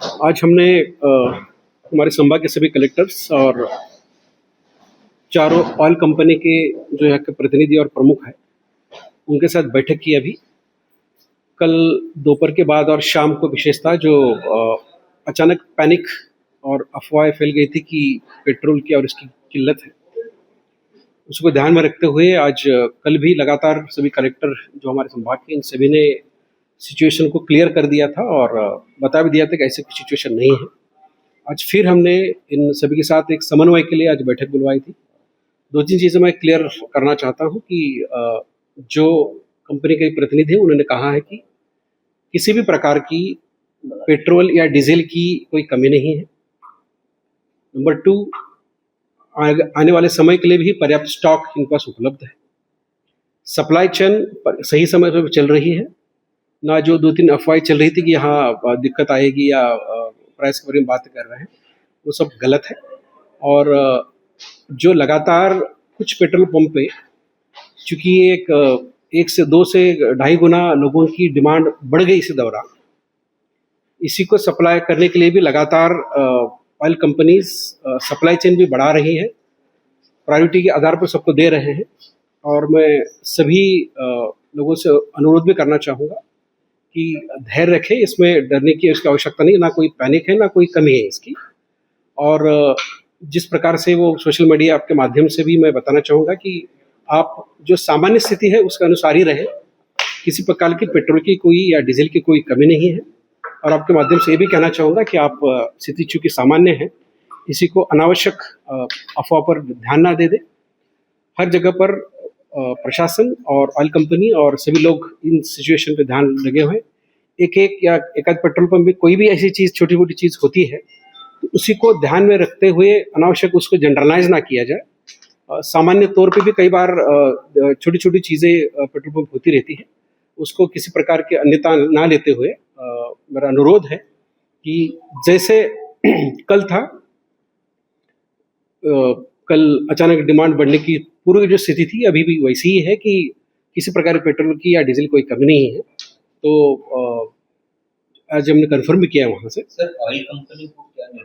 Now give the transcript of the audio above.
आज हमने हमारे संभाग के सभी कलेक्टर्स और चारों ऑयल कंपनी के जो यहाँ के प्रतिनिधि और प्रमुख हैं उनके साथ बैठक की। अभी कल दोपहर के बाद और शाम को विशेषता जो अचानक पैनिक और अफवाहें फैल गई थी कि पेट्रोल की और इसकी किल्लत है, उसको ध्यान में रखते हुए आज कल भी लगातार सभी कलेक्टर जो हमारे संभाग के इन सभी ने सिचुएशन को क्लियर कर दिया था और बता भी दिया था कि ऐसी कोई सिचुएशन नहीं है। आज फिर हमने इन सभी के साथ एक समन्वय के लिए आज बैठक बुलवाई थी। दो तीन चीज़ें मैं क्लियर करना चाहता हूं कि जो कंपनी के प्रतिनिधि हैं उन्होंने कहा है कि किसी भी प्रकार की पेट्रोल या डीजल की कोई कमी नहीं है। नंबर 2, आने वाले समय के लिए भी पर्याप्त स्टॉक इनके पास उपलब्ध है। सप्लाई चेन सही समय पर चल रही है, ना जो 2-3 अफवाहें चल रही थी कि यहाँ दिक्कत आएगी या प्राइस के बारे में बात कर रहे हैं, वो सब गलत है। और जो लगातार कुछ पेट्रोल पंप पे चूँकि एक से 2 से 2.5 गुना लोगों की डिमांड बढ़ गई इसी दौरान, इसी को सप्लाई करने के लिए भी लगातार ऑयल कंपनीज सप्लाई चेन भी बढ़ा रही है, प्रायोरिटी के आधार पर सबको दे रहे हैं। और मैं सभी लोगों से अनुरोध भी करना चाहूँगा कि धैर्य रखें, इसमें डरने की इसकी आवश्यकता नहीं, ना कोई पैनिक है ना कोई कमी है इसकी। और जिस प्रकार से वो सोशल मीडिया आपके माध्यम से भी मैं बताना चाहूँगा कि आप जो सामान्य स्थिति है उसके अनुसार ही रहें, किसी प्रकार की पेट्रोल की कोई या डीजल की कोई कमी नहीं है। और आपके माध्यम से ये भी कहना चाहूँगा कि आप स्थिति चूँकि सामान्य है, इसी को अनावश्यक अफवाह पर ध्यान ना दे दें। हर जगह पर प्रशासन और ऑयल कंपनी और सभी लोग इन सिचुएशन पे ध्यान लगे हुए। एक या एकाध पेट्रोल पंप में कोई भी ऐसी चीज़ छोटी मोटी चीज़ होती है तो उसी को ध्यान में रखते हुए अनावश्यक उसको जनरलाइज ना किया जाए। सामान्य तौर पे भी कई बार छोटी छोटी चीज़ें पेट्रोल पंप होती रहती है, उसको किसी प्रकार के अन्यथा ना लेते हुए मेरा अनुरोध है कि जैसे कल था, कल अचानक डिमांड बढ़ने की पूर्व जो स्थिति थी अभी भी वैसी ही है कि किसी प्रकार पेट्रोल की या डीजल कोई कमी नहीं है। तो आज हमने कंफर्म भी किया वहाँ से। सर, ऑयल कंपनी को क्या